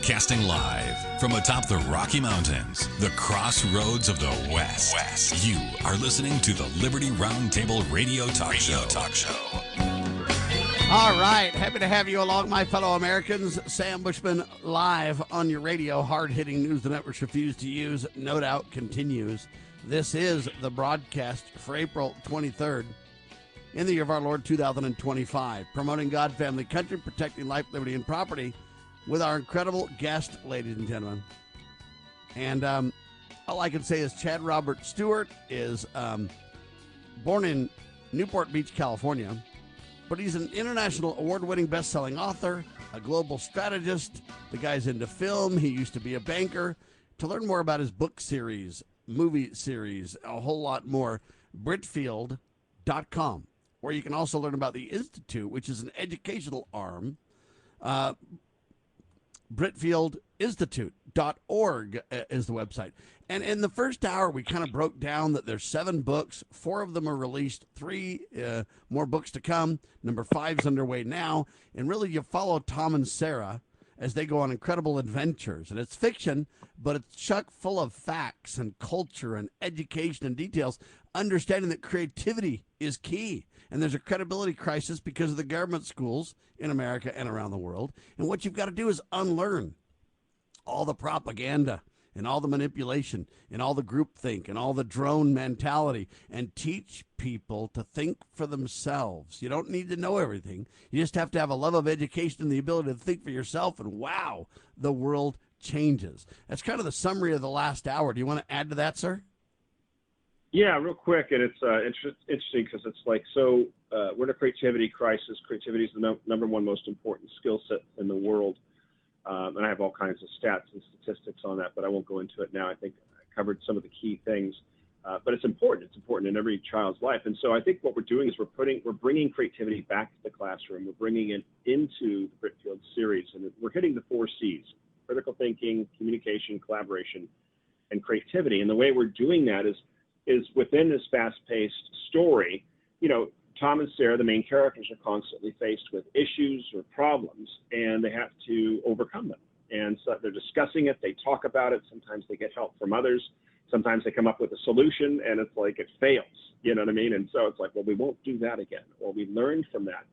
Broadcasting live from atop the Rocky Mountains, the crossroads of the West. You are listening to the Liberty Roundtable Radio Talk Show. All right. Happy to have you along, my fellow Americans. Sam Bushman live on your radio. Hard-hitting news the networks refuse to use. No doubt continues. This is the broadcast for April 23rd in the year of our Lord 2025. Promoting God, family, country, protecting life, liberty, and property with our incredible guest, ladies and gentlemen. And all I can say is Chad Robert Stewart is born in Newport Beach, California, but he's an international award-winning best-selling author, a global strategist. The guy's into film. He used to be a banker. To learn more about his book series, movie series, a whole lot more, Britfield.com, where you can also learn about the Institute, which is an educational arm. BritfieldInstitute.org is the website. And in the first hour, we kind of broke down that there's 7 books. 4 of them are released, 3 more books to come. Number 5's underway now. And really, you follow Tom and Sarah as they go on incredible adventures. And it's fiction, but it's chock full of facts and culture and education and details, understanding that creativity is key. And there's a credibility crisis because of the government schools in America and around the world. And what you've got to do is unlearn all the propaganda and all the manipulation and all the groupthink and all the drone mentality and teach people to think for themselves. You don't need to know everything. You just have to have a love of education and the ability to think for yourself. And wow, the world changes. That's kind of the summary of the last hour. Do you want to add to that, sir? Yeah, real quick, and it's interesting because it's like, so we're in a creativity crisis. Creativity is the number one most important skill set in the world, and I have all kinds of stats and statistics on that, but I won't go into it now. I think I covered some of the key things, but it's important. It's important in every child's life, and so I think what we're doing is we're bringing creativity back to the classroom. We're bringing it into the Britfield series, and we're hitting the 4 C's: critical thinking, communication, collaboration, and creativity. And the way we're doing that is within this fast-paced story. You know, Tom and Sarah, the main characters, are constantly faced with issues or problems, and they have to overcome them. And so they're discussing it, they talk about it, sometimes they get help from others, sometimes they come up with a solution, and it's like it fails, you know what I mean? And so it's like, well, we won't do that again, or we learned from that.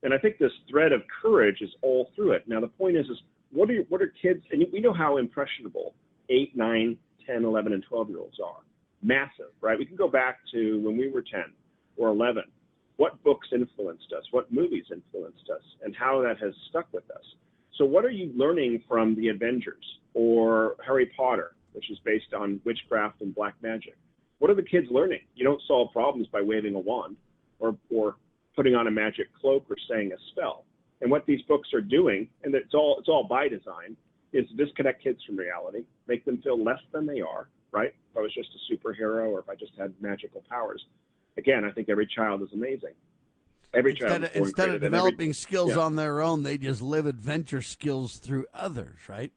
And I think this thread of courage is all through it. Now, the point is what are kids, and we know how impressionable 8, 9, 10, 11, and 12-year-olds are. Massive, right? We can go back to when we were 10 or 11. What books influenced us? What movies influenced us? And how that has stuck with us. So what are you learning from the Avengers or Harry Potter, which is based on witchcraft and black magic? What are the kids learning? You don't solve problems by waving a wand or putting on a magic cloak or saying a spell. And what these books are doing, and it's all by design, is disconnect kids from reality, make them feel less than they are, right? If I was just a superhero or if I just had magical powers. Again, I think every child is amazing. Every child instead of developing skills on their own, they just live adventure skills through others, right?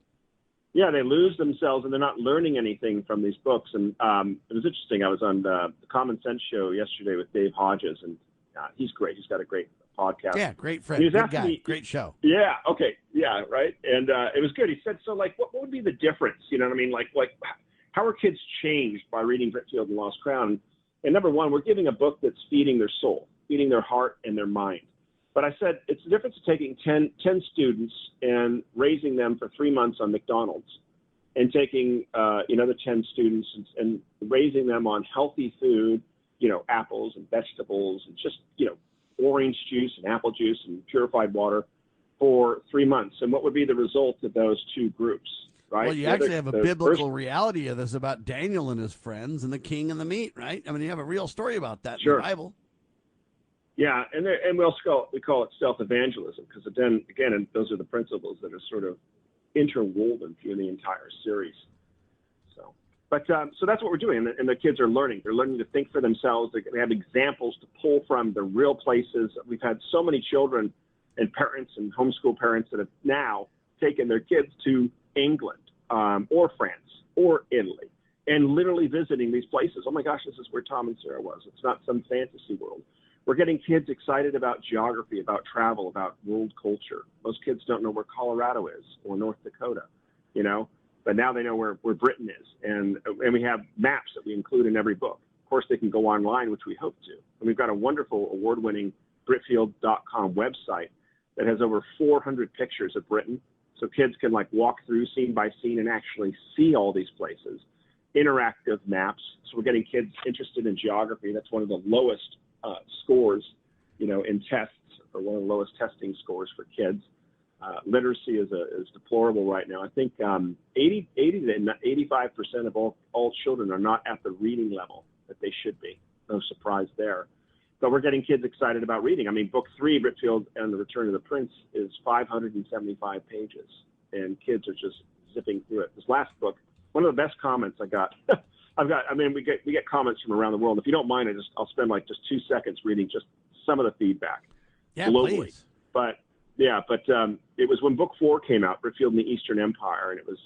Yeah, they lose themselves and they're not learning anything from these books. And it was interesting. I was on the Common Sense show yesterday with Dave Hodges, and he's great. He's got a great podcast. Yeah, great friend. Good guy. Great show. Yeah. Okay. Yeah. Right. And it was good. He said, so like, what would be the difference? You know what I mean? Like how are kids changed by reading Britfield and Lost Crown? And number one, we're giving a book that's feeding their soul, feeding their heart and their mind. But I said, it's the difference of taking 10 students and raising them for 3 months on McDonald's and taking another 10 students and raising them on healthy food, apples and vegetables and just, orange juice and apple juice and purified water for 3 months. And what would be the result of those 2 groups? Right? Well, you actually have a biblical reality of this about Daniel and his friends and the king and the meat, right? I mean, you have a real story about that in the Bible. Yeah, and we call it self-evangelism because again, those are the principles that are sort of interwoven through the entire series. So that's what we're doing, and the kids are learning. They're learning to think for themselves. They have examples to pull from the real places. We've had so many children and parents and homeschool parents that have now taken their kids to England or France or Italy and literally visiting these places. Oh my gosh, this is where Tom and Sarah was. It's not some fantasy world. We're getting kids excited about geography, about travel, about world culture. Most kids don't know where Colorado is or North Dakota. you know, but now they know where Britain is. And we have maps that we include in every book. Of course, they can go online, which we hope to. And we've got a wonderful award-winning Britfield.com website that has over 400 pictures of Britain. So kids can like walk through scene by scene and actually see all these places. Interactive maps. So we're getting kids interested in geography. That's one of the lowest scores, you know, in tests, or one of the lowest testing scores for kids. Literacy is deplorable right now. I think 80 to 85% of all children are not at the reading level that they should be. No surprise there. But we're getting kids excited about reading. I mean, book 3, Britfield and the Return of the Prince, is 575 pages, and kids are just zipping through it. This last book, one of the best comments I got, we get comments from around the world. If you don't mind, I'll spend like just 2 seconds reading just some of the feedback globally. Please. But it was when book 4 came out, Britfield and the Eastern Empire, and it's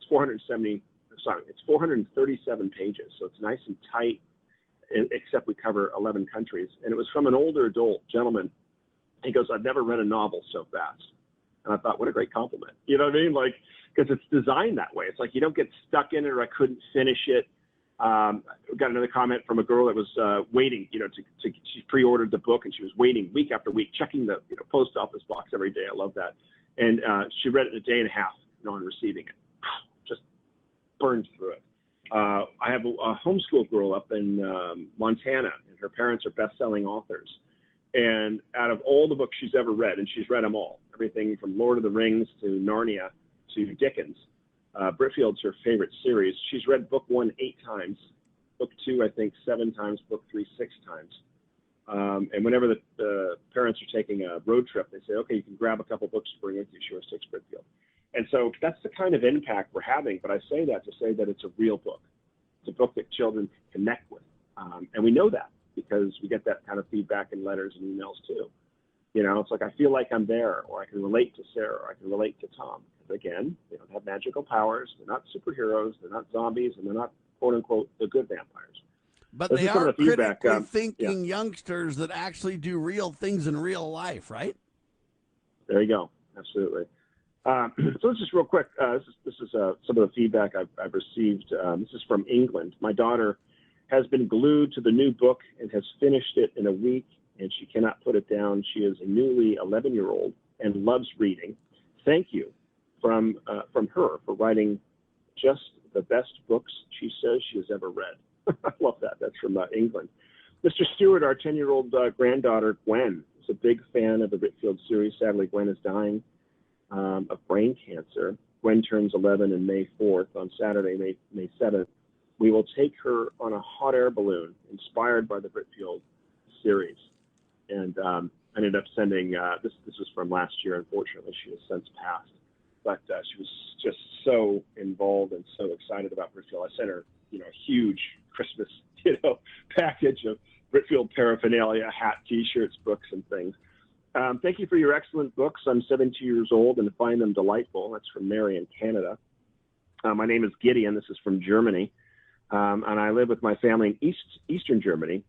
437 pages, so it's nice and tight, except we cover 11 countries. And it was from an older adult gentleman. He goes, "I've never read a novel so fast." And I thought, what a great compliment. You know what I mean? Like, because it's designed that way. It's like you don't get stuck in it, or I couldn't finish it. We got another comment from a girl that was waiting, you know, she pre-ordered the book, and she was waiting week after week, checking the post office box every day. I love that. And she read it in a day and a half, you know, on receiving it. Just burned through it. I have a homeschool girl up in Montana, and her parents are best-selling authors. And out of all the books she's ever read, and she's read them all, everything from Lord of the Rings to Narnia to Dickens, Britfield's her favorite series. She's read book 1 8 times, book 2, I think, 7 times, book 3, 6 times. And whenever the parents are taking a road trip, they say, okay, you can grab a couple books to bring with you. She always takes Britfield. And so that's the kind of impact we're having. But I say that to say that it's a real book. It's a book that children can connect with. And we know that because we get that kind of feedback in letters and emails too. You know, it's like, I feel like I'm there, or I can relate to Sarah, or I can relate to Tom. Because again, they don't have magical powers. They're not superheroes. They're not zombies. And they're not, quote unquote, the good vampires. But they are critically thinking youngsters that actually do real things in real life, right? There you go. Absolutely. So let's just real quick. This is some of the feedback I've received. This is from England. My daughter has been glued to the new book and has finished it in a week, and she cannot put it down. She is a newly 11-year-old and loves reading. Thank you from her for writing just the best books she says she has ever read. I love that. That's from England. Mr. Stewart, our 10-year-old granddaughter, Gwen, is a big fan of the Britfield series. Sadly, Gwen is dying of brain cancer. Gwen turns 11 on May 4th. On Saturday, May 7th, we will take her on a hot air balloon inspired by the Britfield series. And I ended up sending, this was from last year. Unfortunately, she has since passed. But she was just so involved and so excited about Britfield. I sent her, a huge Christmas, package of Britfield paraphernalia, hat, T-shirts, books, and things. Thank you for your excellent books. I'm 72 years old and find them delightful. That's from Mary in Canada. My name is Gideon. This is from Germany. And I live with my family in Eastern Germany.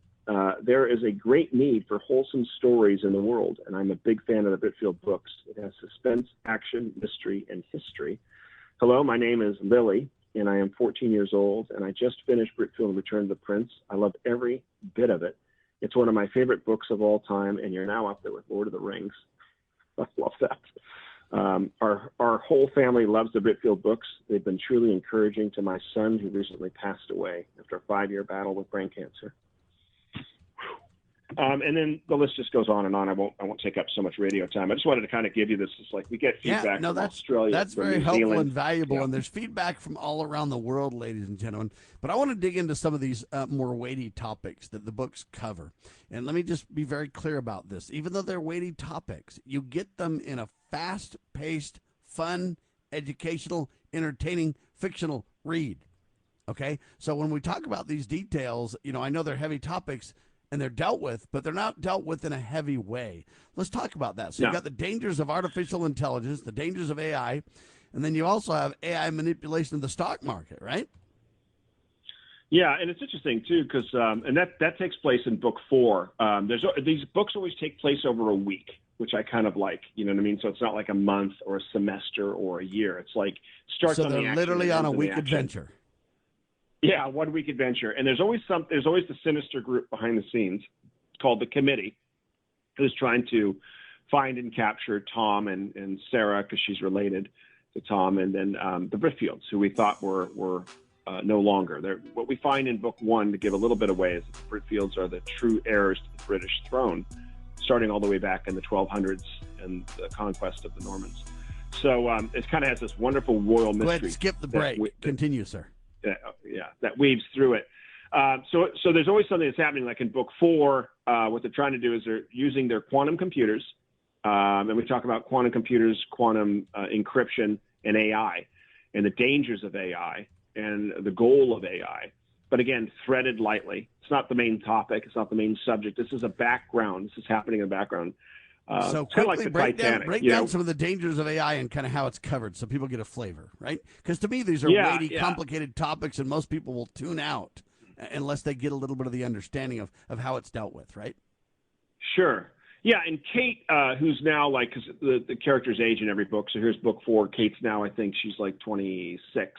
There is a great need for wholesome stories in the world, and I'm a big fan of the Britfield books. It has suspense, action, mystery, and history. Hello, my name is Lily, and I am 14 years old, and I just finished Britfield and Return of the Prince. I love every bit of it. It's one of my favorite books of all time, and you're now up there with Lord of the Rings. I love that. Our whole family loves the Britfield books. They've been truly encouraging to my son, who recently passed away after a 5-year battle with brain cancer. And then the list just goes on and on. I won't take up so much radio time. I just wanted to kind of give you this. It's like we get feedback from Australia. That's very helpful and valuable. And there's feedback from all around the world, ladies and gentlemen. But I want to dig into some of these more weighty topics that the books cover. And let me just be very clear about this. Even though they're weighty topics, you get them in a fast-paced, fun, educational, entertaining, fictional read. Okay? So when we talk about these details, I know they're heavy topics, and they're dealt with, but they're not dealt with in a heavy way. Let's talk about that. So you've got the dangers of artificial intelligence, the dangers of AI, and then you also have AI manipulation of the stock market, right? Yeah, and it's interesting too, because and that takes place in book 4. These books always take place over a week. which I kind of like, you know what I mean? So it's not like a month or a semester or a year. It's like starts So on the they're action, literally on a ends in the week action. adventure. Yeah, 1 week adventure. And there's always the sinister group behind the scenes called the committee who's trying to find and capture Tom and Sarah, because she's related to Tom, and then the Britfields, who we thought were no longer. What we find in book 1, to give a little bit away, is that the Britfields are the true heirs to the British throne, starting all the way back in the 1200s and the conquest of the Normans. So it kind of has this wonderful royal mystery. Go ahead, skip the break. Continue, sir. That weaves through it. So there's always something that's happening. Like in book 4, what they're trying to do is they're using their quantum computers, and we talk about quantum computers, quantum encryption, and AI, and the dangers of AI, and the goal of AI. But again, threaded lightly. It's not the main topic. It's not the main subject. This is a background. This is happening in the background. So kind of like quickly the break Titanic, down some of the dangers of AI and kind of how it's covered, so people get a flavor, right? Because to me, these are weighty, complicated topics, and most people will tune out unless they get a little bit of the understanding of how it's dealt with, right? Sure. Yeah, and Kate, who's now like, because the character's age in every book, so here's book 4. Kate's now, I think she's like 26,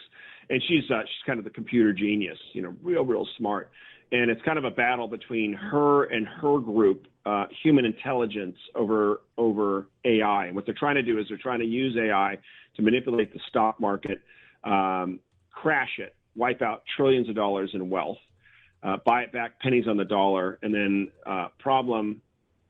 and she's kind of the computer genius, you know, real smart. And it's kind of a battle between her and her group, human intelligence over AI. And what they're trying to do is they're trying to use AI to manipulate the stock market, crash it, wipe out trillions of dollars in wealth, buy it back pennies on the dollar, and then problem,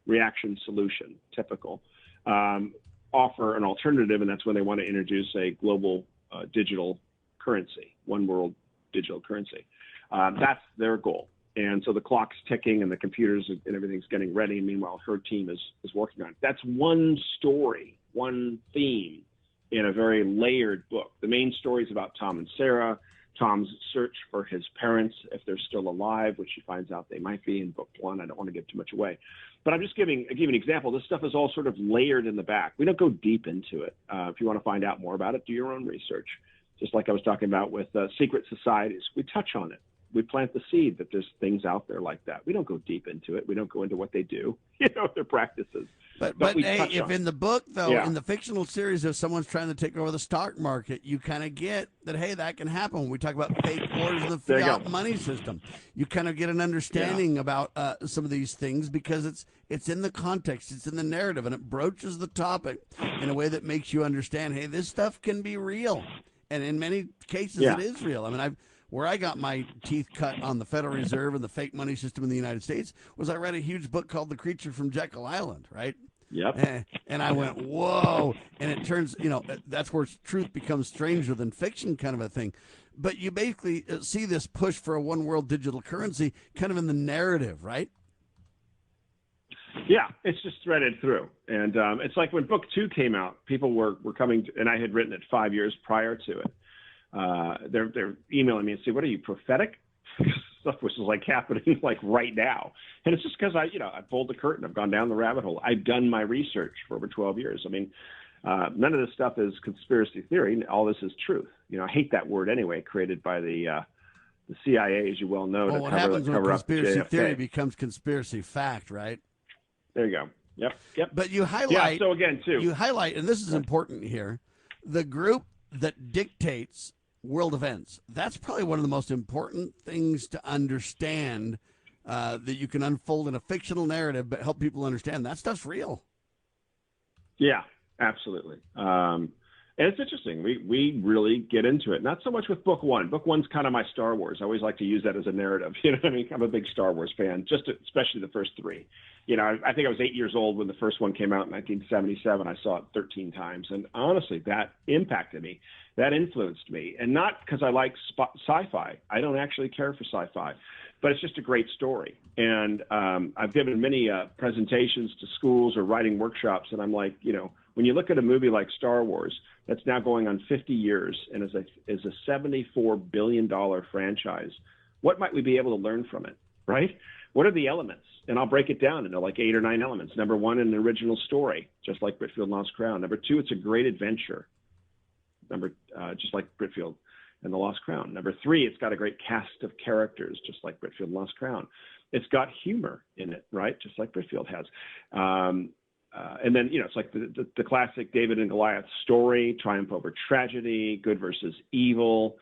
reaction, solution, typical. Offer an alternative, and that's when they want to introduce a global digital currency, one world digital currency. That's their goal. And so the clock's ticking and the computers and everything's getting ready. Meanwhile, her team is working on it. That's one story, one theme in a very layered book. The main story is about Tom and Sarah, Tom's search for his parents, if they're still alive, which he finds out they might be in book 1. I don't want to give too much away. But I'm just giving an example. This stuff is all sort of layered in the back. We don't go deep into it. If you want to find out more about it, do your own research. Just like I was talking about with secret societies, we touch on it. We plant the seed that there's things out there like that. We don't go deep into it. We don't go into what they do, their practices. But hey, if in the book, though, in the fictional series, if someone's trying to take over the stock market, you kind of get that, hey, that can happen. When we talk about fake wars in the Fiat money system, you kind of get an understanding about some of these things because it's in the context, it's in the narrative, and it broaches the topic in a way that makes you understand, hey, this stuff can be real. And in many cases, it is real. I mean, where I got my teeth cut on the Federal Reserve and the fake money system in the United States was I read a huge book called The Creature from Jekyll Island, right? Yep. And I went, whoa. And it turns, that's where truth becomes stranger than fiction kind of a thing. But you basically see this push for a one world digital currency kind of in the narrative, right? Yeah, it's just threaded through. And it's like when book 2 came out, people were coming to, and I had written it 5 years prior to it. They're emailing me and say, what are you, prophetic? Stuff which is like happening like right now. And it's just because I pulled the curtain. I've gone down the rabbit hole. I've done my research for over 12 years. I mean, none of this stuff is conspiracy theory. All this is truth. I hate that word anyway, created by the CIA, as you well know, to cover up conspiracy theory becomes conspiracy fact, right? There you go. Yep. But you highlight. Yeah, so again, too. You highlight, and this is important here, the group that dictates world events. That's probably one of the most important things to understand that you can unfold in a fictional narrative, but help people understand that stuff's real. Yeah, absolutely. And it's interesting. We really get into it. Not so much with book 1. Book 1's kind of my Star Wars. I always like to use that as a narrative. You know what I mean? I'm a big Star Wars fan, especially the first 3. I think I was 8 years old when the first one came out in 1977. I saw it 13 times. And honestly, that impacted me. That influenced me. And not because I like sci-fi. I don't actually care for sci-fi. But it's just a great story. And I've given many presentations to schools or writing workshops. And I'm like, when you look at a movie like Star Wars, that's now going on 50 years and is a $74 billion franchise, what might we be able to learn from it, right? What are the elements? And I'll break it down into like 8 or 9 elements. Number 1, an original story, just like Britfield and Lost Crown. Number 2, it's a great adventure, just like Britfield and the Lost Crown. Number 3, it's got a great cast of characters, just like Britfield and Lost Crown. It's got humor in it, right? Just like Britfield has. and then, it's like the classic David and Goliath story, triumph over tragedy, good versus evil,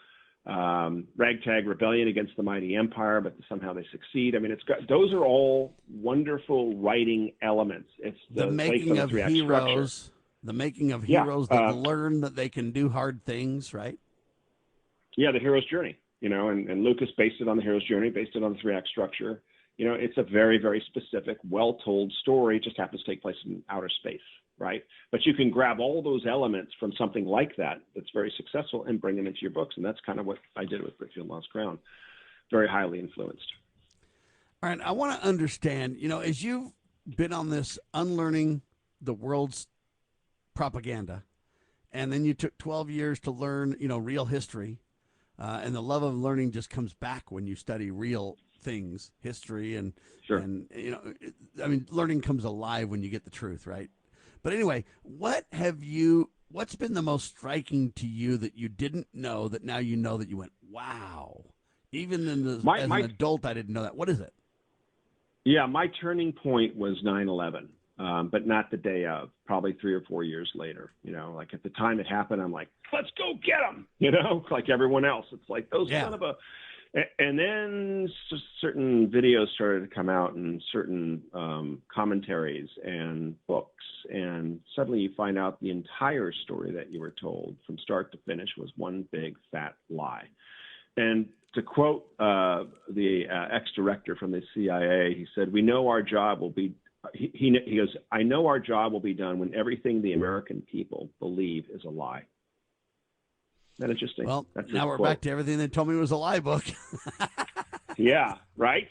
ragtag rebellion against the mighty empire, but somehow they succeed. I mean, those are all wonderful writing elements. It's the making of heroes, structure. the making of heroes that learn that they can do hard things, right? Yeah, the hero's journey, and Lucas based it on the hero's journey, based it on the 3-act structure. It's a very, very specific, well-told story. It just happens to take place in outer space, right? But you can grab all those elements from something like that that's very successful and bring them into your books. And that's kind of what I did with Brickfield Lost Crown. Very highly influenced. All right. I want to understand, as you've been on this unlearning the world's propaganda, and then you took 12 years to learn, real history, and the love of learning just comes back when you study real things, history, and sure. And learning comes alive when you get the truth, right? But anyway, what's been the most striking to you that you didn't know that now you know that you went, wow, even as an adult I didn't know that. What is it? Yeah, my turning point was 9/11, but not the day of, probably 3 or 4 years later. Like at the time it happened, I'm like, let's go get them, like everyone else. It's like those son of a. And then certain videos started to come out and certain commentaries and books. And suddenly you find out the entire story that you were told from start to finish was one big fat lie. And to quote the ex-director from the CIA, he said, "We know our job will be," he goes, "I know our job will be done when everything the American people believe is a lie." Isn't that interesting? Well, now we're back to everything they told me was a lie book. Yeah, right?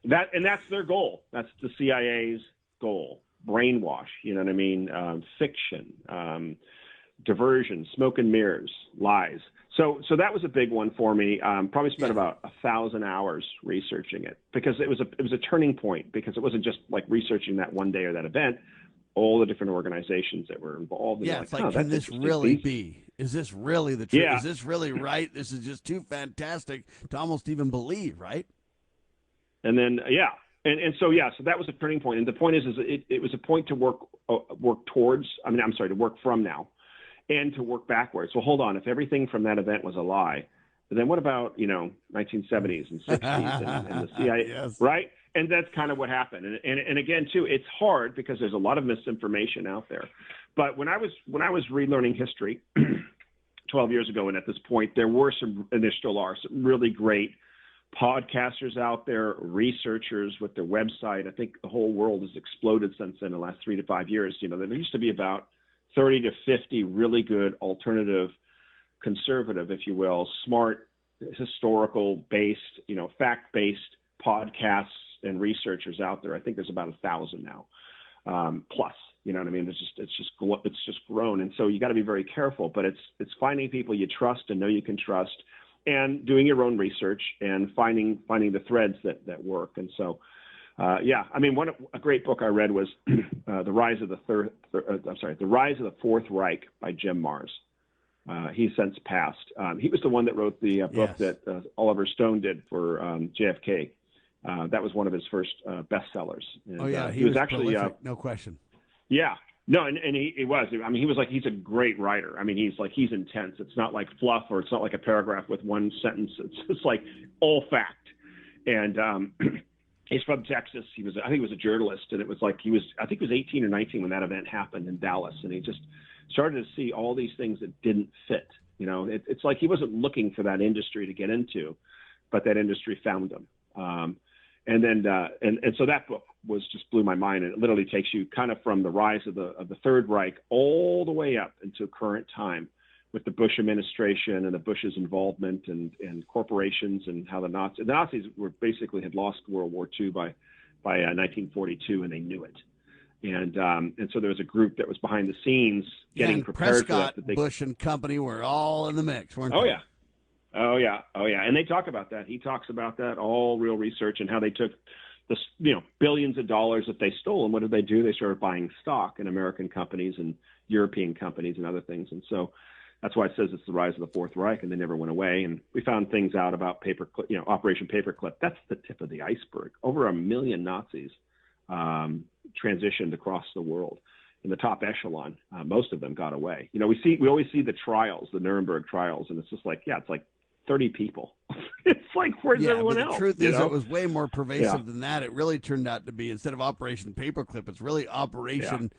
That's their goal. That's the CIA's goal. Brainwash, you know what I mean? Fiction, diversion, smoke and mirrors, lies. So that was a big one for me. Probably spent about 1,000 hours researching it because it was a turning point, because it wasn't just like researching that one day or that event. All the different organizations that were involved. And it's like, can this really be? Is this really the truth? Yeah. Is this really right? This is just too fantastic to almost even believe, right? And then, so that was a turning point. And the point is it was a point to work towards. To work from now, and to work backwards. So hold on, if everything from that event was a lie, then what about 1970s and 60s and the CIA, yes. Right? And that's kind of what happened. And again, too, it's hard because there's a lot of misinformation out there. But when I was relearning history 12 years ago, and at this point, there were some, and there still are, some really great podcasters out there, researchers with their website. I think the whole world has exploded since then in the last 3 to 5 years. There used to be about 30 to 50 really good alternative, conservative, if you will, smart, historical-based, fact-based podcasts and researchers out there. I think there's about 1,000 now, plus. You know what I mean? It's just grown, and so you got to be very careful. But it's finding people you trust and know you can trust, and doing your own research and finding the threads that work. And so, a great book I read was The Rise of the Fourth Reich by Jim Marrs. He's since passed. He was the one that wrote the book that Oliver Stone did for JFK. That was one of his first bestsellers. And, he was actually prolific, no question. Yeah, no, and he was. He's a great writer. He's intense. It's not like fluff, or it's not like a paragraph with one sentence. It's just like all fact. And he's from Texas. I think he was a journalist, and it was like he was 18 or 19 when that event happened in Dallas, and he just started to see all these things that didn't fit. It's like he wasn't looking for that industry to get into, but that industry found him. So that book just blew my mind. And it literally takes you kind of from the rise of the Third Reich all the way up into current time, with the Bush administration and the Bush's involvement and corporations, and how the Nazis had lost World War II by 1942, and they knew it. And so there was a group that was behind the scenes getting prepared Prescott, for that. Bush and company were all in the mix, weren't they? Oh yeah. And they talk about that. He talks about that, all real research, and how they took the billions of dollars that they stole, and what did they do? They started buying stock in American companies and European companies and other things. And so that's why it says it's the rise of the Fourth Reich, and they never went away. And we found things out about Operation Paperclip. That's the tip of the iceberg. Over 1 million Nazis transitioned across the world. in the top echelon, most of them got away. You know, we always see the trials, the Nuremberg trials, and it's just like, yeah, it's like 30 people. It's like, where's everyone else? The truth is, know? it was way more pervasive than that. It really turned out to be, instead of Operation Paperclip, it's really Operation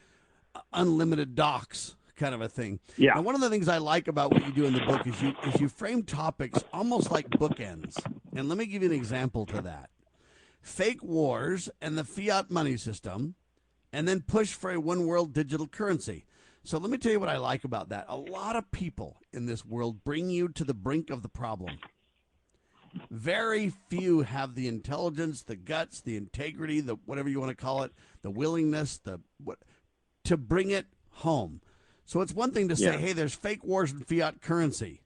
Unlimited Docs kind of a thing. Yeah. Now, one of the things I like about what you do in the book is you frame topics almost like bookends. And let me give you an example to that. Fake wars and the fiat money system, and then push for a one world digital currency. So let me tell you what I like about that. A lot of people in this world bring you to the brink of the problem. Very few have the intelligence, the guts, the integrity, the whatever you want to call it, the willingness, to bring it home. So it's one thing to say, hey, there's fake wars and fiat currency.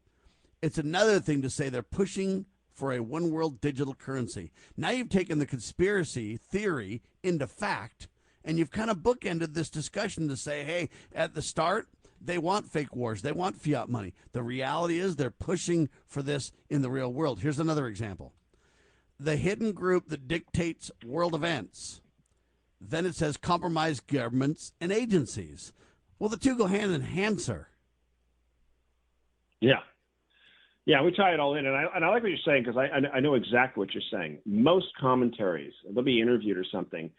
It's another thing to say they're pushing for a one world digital currency. Now you've taken the conspiracy theory into fact, and you've kind of bookended this discussion to say, hey, at the start, they want fake wars. They want fiat money. The reality is they're pushing for this in the real world. Here's another example. The hidden group that dictates world events. Then it says compromise governments and agencies. Well, the two go hand in hand, sir. Yeah. Yeah, we tie it all in. And I like what you're saying, because I know exactly what you're saying. Most commentaries, they'll be interviewed or something,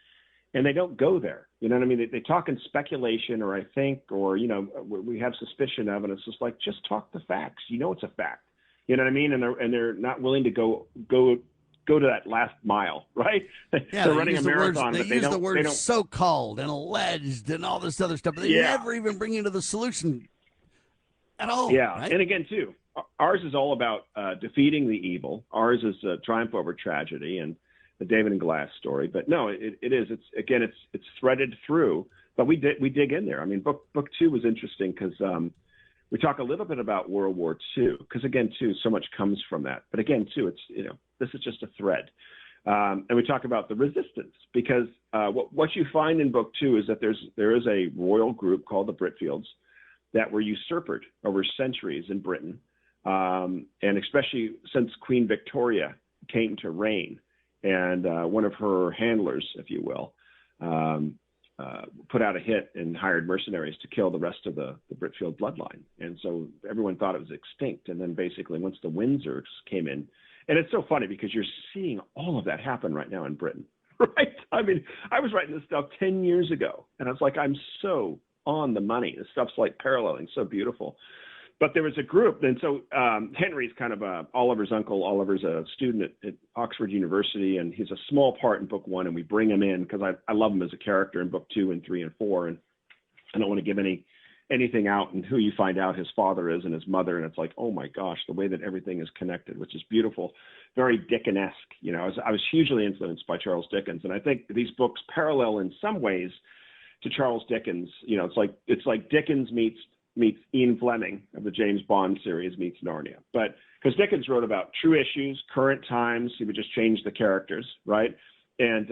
and they don't go there. You know what I mean? They talk in speculation, or I think, or, you know, we have suspicion of, and it's just like, just talk the facts. You know it's a fact. You know what I mean? And they're not willing to go to that last mile, right? Yeah, they're running a marathon, but they use the word so-called and alleged and all this other stuff, but they never even bring you to the solution at all. Yeah, right? And again, too, ours is all about defeating the evil. Ours is a triumph over tragedy, and the David and Goliath story. But no, it is. It's threaded through. But we dig in there. I mean, book 2 was interesting because we talk a little bit about World War II, because again, too, so much comes from that. But again, too, it's, you know, this is just a thread. And we talk about the resistance, because what you find in book 2 is that there is a royal group called the Britfields that were usurped over centuries in Britain, and especially since Queen Victoria came to reign, and one of her handlers, if you will, put out a hit and hired mercenaries to kill the rest of the Britfield bloodline. And so everyone thought it was extinct. And then basically once the Windsors came in, and it's so funny because you're seeing all of that happen right now in Britain, right? I mean, I was writing this stuff 10 years ago, and I was like, I'm so on the money. This stuff's like paralleling, so beautiful. But there was a group, and so Henry's kind of Oliver's uncle. Oliver's a student at Oxford University, and he's a small part in book 1, and we bring him in because I love him as a character in book 2 and 3 and 4, and I don't want to give anything out, and who you find out his father is and his mother, and it's like, oh my gosh, the way that everything is connected, which is beautiful, very Dickens-esque. You know, I was hugely influenced by Charles Dickens, and I think these books parallel in some ways to Charles Dickens. You know, it's like Dickens meets Ian Fleming of the James Bond series meets Narnia. But because Dickens wrote about true issues, current times, he would just change the characters, right? And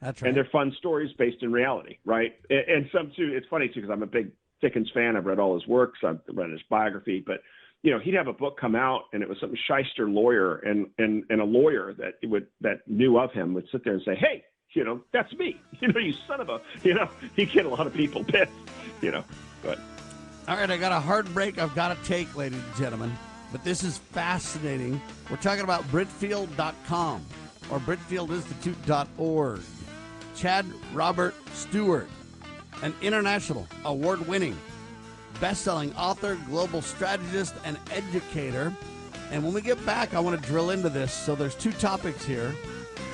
that's right. And they're fun stories based in reality, right? And some too. It's funny too, because I'm a big Dickens fan. I've read all his works. I've read his biography. But you know, he'd have a book come out, and it was some shyster lawyer, and a lawyer that knew of him would sit there and say, "Hey, you know, that's me. You know, you son of a," you know, he'd get a lot of people pissed, you know, but. All right, I got a hard break I've got to take, ladies and gentlemen, but this is fascinating. We're talking about Britfield.com or BritfieldInstitute.org. Chad Robert Stewart, an international award-winning, best-selling author, global strategist, and educator. And when we get back, I want to drill into this. So there's 2 topics here,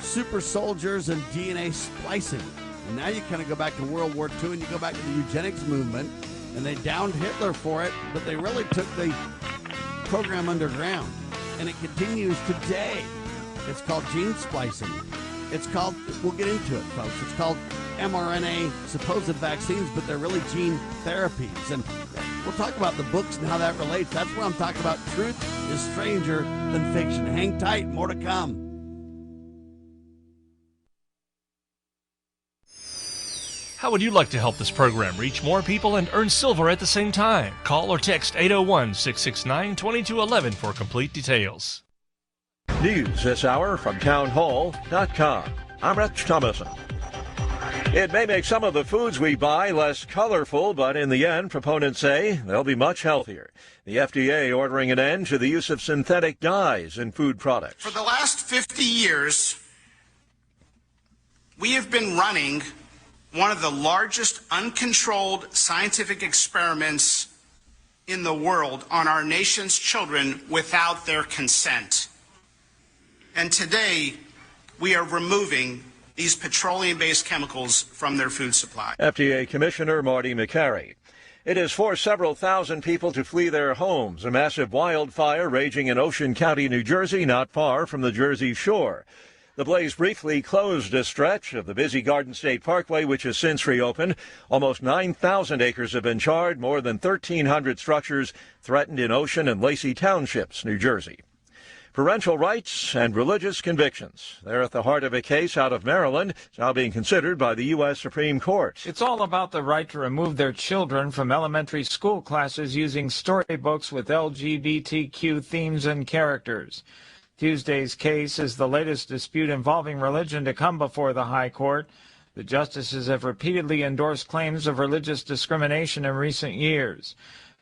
super soldiers and DNA splicing. And now you kind of go back to World War II and you go back to the eugenics movement. And they downed Hitler for it, but they really took the program underground. And it continues today. It's called gene splicing. It's called, we'll get into it, folks, it's called mRNA supposed vaccines, but they're really gene therapies. And we'll talk about the books and how that relates. That's where I'm talking about truth is stranger than fiction. Hang tight, more to come. How would you like to help this program reach more people and earn silver at the same time? Call or text 801-669-2211 for complete details. News this hour from townhall.com. I'm Rich Thomason. It may make some of the foods we buy less colorful, but in the end, proponents say they'll be much healthier. The FDA ordering an end to the use of synthetic dyes in food products. For the last 50 years, we have been running one of the largest uncontrolled scientific experiments in the world on our nation's children without their consent. And today, we are removing these petroleum-based chemicals from their food supply. FDA Commissioner Marty McCary. It has forced several thousand people to flee their homes. A massive wildfire raging in Ocean County, New Jersey, not far from the Jersey Shore. The blaze briefly closed a stretch of the busy Garden State Parkway, which has since reopened. Almost 9,000 acres have been charred, more than 1,300 structures threatened in Ocean and Lacey Townships, New Jersey. Parental rights and religious convictions. They're at the heart of a case out of Maryland. It's now being considered by the U.S. Supreme Court. It's all about the right to remove their children from elementary school classes using storybooks with LGBTQ themes and characters. Tuesday's case is the latest dispute involving religion to come before the High Court. The justices have repeatedly endorsed claims of religious discrimination in recent years.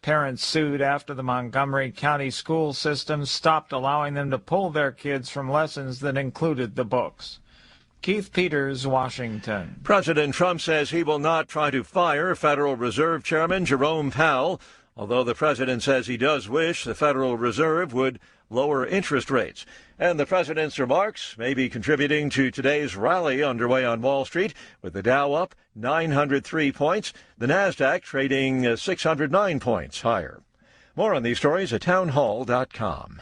Parents sued after the Montgomery County school system stopped allowing them to pull their kids from lessons that included the books. Keith Peters, Washington. President Trump says he will not try to fire Federal Reserve Chairman Jerome Powell, although the president says he does wish the Federal Reserve would lower interest rates. And the president's remarks may be contributing to today's rally underway on Wall Street, with the Dow up 903 points, the Nasdaq trading 609 points higher. More on these stories at townhall.com.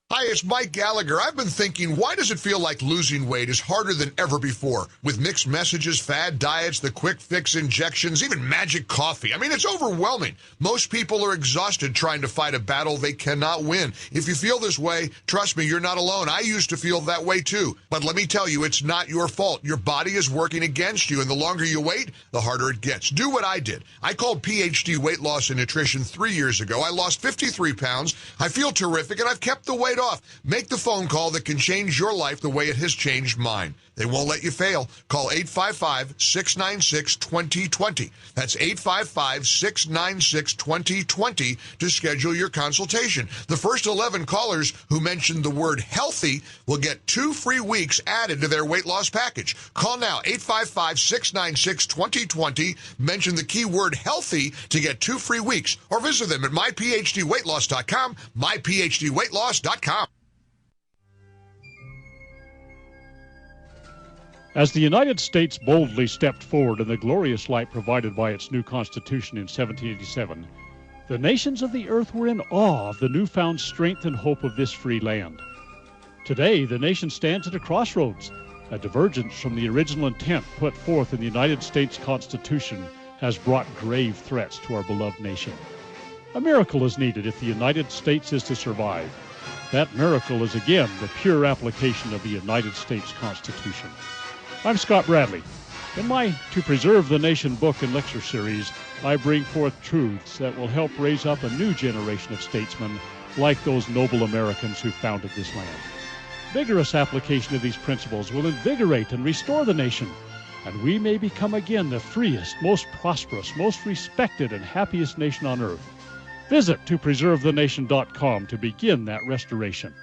Hi, it's Mike Gallagher. I've been thinking, why does it feel like losing weight is harder than ever before? With mixed messages, fad diets, the quick fix injections, even magic coffee. I mean, it's overwhelming. Most people are exhausted trying to fight a battle they cannot win. If you feel this way, trust me, you're not alone. I used to feel that way too. But let me tell you, it's not your fault. Your body is working against you, and the longer you wait, the harder it gets. Do what I did. I called PhD Weight Loss and Nutrition 3 years ago. I lost 53 pounds. I feel terrific, and I've kept the weight off. Make the phone call that can change your life the way it has changed mine. They won't let you fail. Call 855-696-2020. That's 855-696-2020 to schedule your consultation. The first 11 callers who mention the word healthy will get 2 free weeks added to their weight loss package. Call now, 855-696-2020. Mention the keyword healthy to get 2 free weeks, or visit them at myphdweightloss.com, myphdweightloss.com. As the United States boldly stepped forward in the glorious light provided by its new Constitution in 1787, the nations of the earth were in awe of the newfound strength and hope of this free land. Today, the nation stands at a crossroads. A divergence from the original intent put forth in the United States Constitution has brought grave threats to our beloved nation. A miracle is needed if the United States is to survive. That miracle is again the pure application of the United States Constitution. I'm Scott Bradley. In my To Preserve the Nation book and lecture series, I bring forth truths that will help raise up a new generation of statesmen like those noble Americans who founded this land. Vigorous application of these principles will invigorate and restore the nation, and we may become again the freest, most prosperous, most respected, and happiest nation on earth. Visit topreservethenation.com to begin that restoration.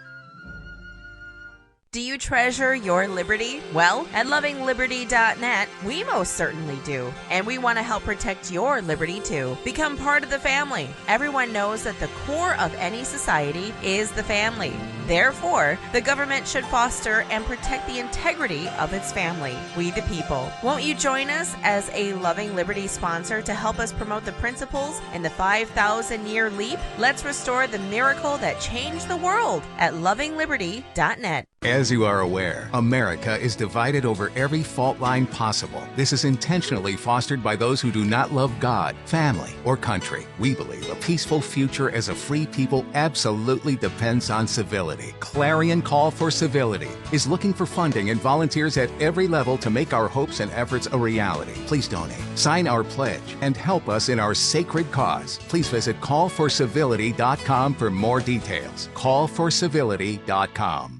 Do you treasure your liberty? Well, at lovingliberty.net, we most certainly do. And we want to help protect your liberty too. Become part of the family. Everyone knows that the core of any society is the family. Therefore, the government should foster and protect the integrity of its family, we the people. Won't you join us as a Loving Liberty sponsor to help us promote the principles in the 5,000-year leap? Let's restore the miracle that changed the world at lovingliberty.net. As you are aware, America is divided over every fault line possible. This is intentionally fostered by those who do not love God, family, or country. We believe a peaceful future as a free people absolutely depends on civility. Clarion Call for Civility is looking for funding and volunteers at every level to make our hopes and efforts a reality. Please donate, sign our pledge, and help us in our sacred cause. Please visit callforcivility.com for more details. Callforcivility.com.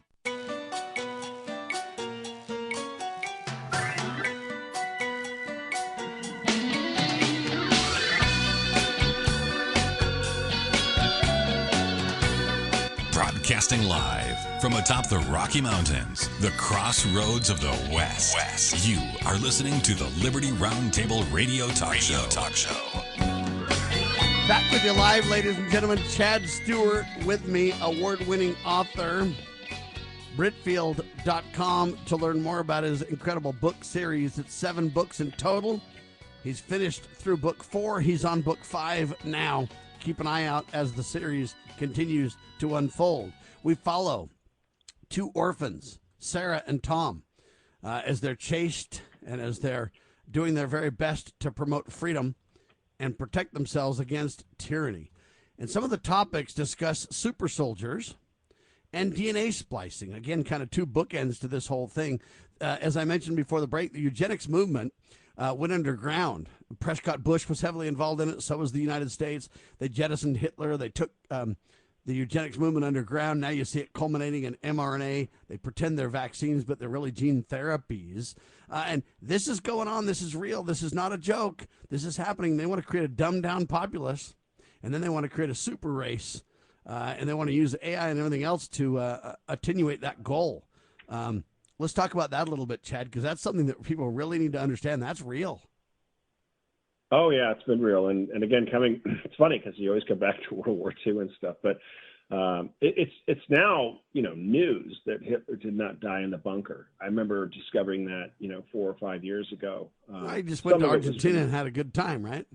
Broadcasting live from atop the Rocky Mountains, the crossroads of the West. You are listening to the Liberty Roundtable Radio Talk Show. Back with you live, ladies and gentlemen. Chad Stewart with me, award-winning author. Britfield.com to learn more about his incredible book series. It's 7 books in total. He's finished through book 4. He's on book 5 now. Keep an eye out as the series continues to unfold. We follow 2 orphans, Sarah and Tom, as they're chased and as they're doing their very best to promote freedom and protect themselves against tyranny. And some of the topics discuss super soldiers and DNA splicing. Again, kind of 2 bookends to this whole thing. As I mentioned before the break, the eugenics movement went underground. Prescott Bush was heavily involved in it. So was the United States. They jettisoned Hitler. They took the eugenics movement underground. Now you see it culminating in mRNA. They pretend they're vaccines, but they're really gene therapies. And this is going on. This is real. This is not a joke. This is happening. They want to create a dumbed-down populace, and then they want to create a super race. And they want to use AI and everything else to attenuate that goal. Let's talk about that a little bit, Chad, because that's something that people really need to understand. That's real. Oh, yeah, it's been real. And again, it's funny because you always come back to World War II and stuff, but it's now, news that Hitler did not die in the bunker. I remember discovering that, 4 or 5 years ago. I just went to Argentina and had a good time, right?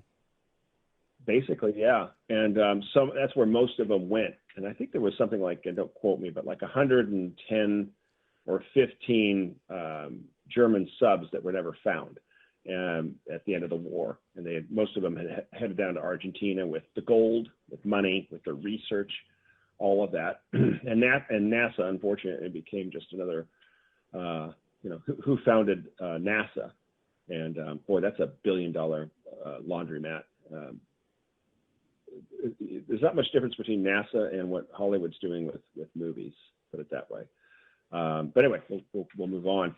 Basically, yeah. And that's where most of them went. And I think there was something like, and don't quote me, but like 110 or 15 German subs that were never found at the end of the war. And most of them had headed down to Argentina with the gold, with money, with the research, all of that. And NASA, unfortunately, became just another, who founded NASA. And boy, that's $1 billion laundromat. There's not much difference between NASA and what Hollywood's doing with movies, put it that way. But anyway, we'll move on.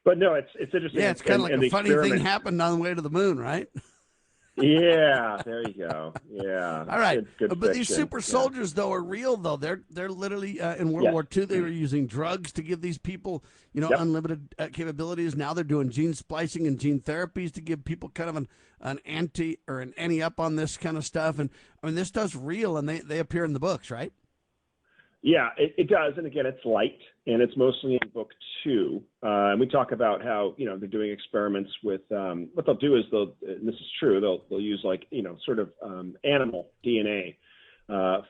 But no, it's interesting. Yeah, it's kind of like a funny thing happened on the way to the moon, right? Yeah, there you go. Yeah. All right. Good but these super soldiers, though, are real, though. They're literally, in World War II, they were using drugs to give these people, unlimited capabilities. Now they're doing gene splicing and gene therapies to give people kind of an anti or an ante-up on this kind of stuff. And, I mean, this stuff's real, and they appear in the books, right? Yeah, it does. And again, it's light, and it's mostly in book 2. And we talk about how, they're doing experiments with, what they'll do is and this is true, they'll use sort of animal DNA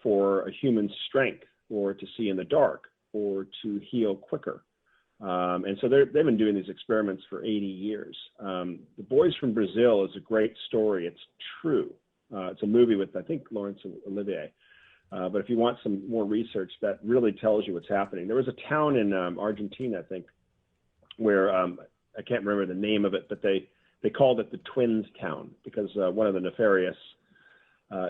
for a human's strength, or to see in the dark, or to heal quicker. And so they've been doing these experiments for 80 years. The Boys from Brazil is a great story. It's true. It's a movie with, I think, Laurence Olivier. But if you want some more research, that really tells you what's happening. There was a town in Argentina, I think, where I can't remember the name of it, but they called it the Twins Town because one of the nefarious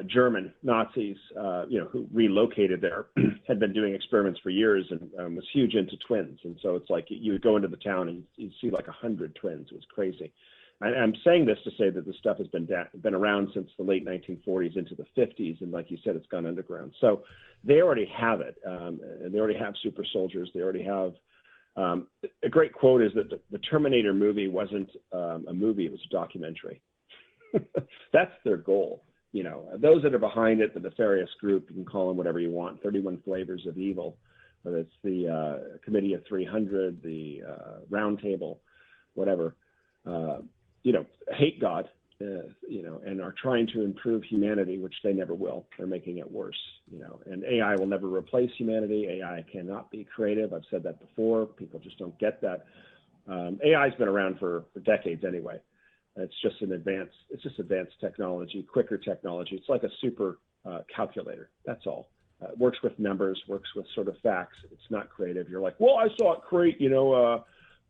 German Nazis, who relocated there, had been doing experiments for years and was huge into twins. And so it's like you would go into the town and you'd see like 100 twins. It was crazy. I'm saying this to say that this stuff has been around since the late 1940s into the 50s, and like you said, it's gone underground. So they already have it, and they already have super soldiers. They already have a great quote is that the Terminator movie wasn't a movie; it was a documentary. That's their goal. Those that are behind it, the nefarious group, you can call them whatever you want. 31 flavors of evil, whether it's the Committee of 300, the Round Table, whatever. Hate God, and are trying to improve humanity, which they never will. They're making it worse, and AI will never replace humanity. AI cannot be creative. I've said that before. People just don't get that. AI's been around for decades anyway. It's just advanced technology, quicker technology. It's like a super calculator. That's all. It works with numbers, works with sort of facts. It's not creative. You're like, well, I saw it create,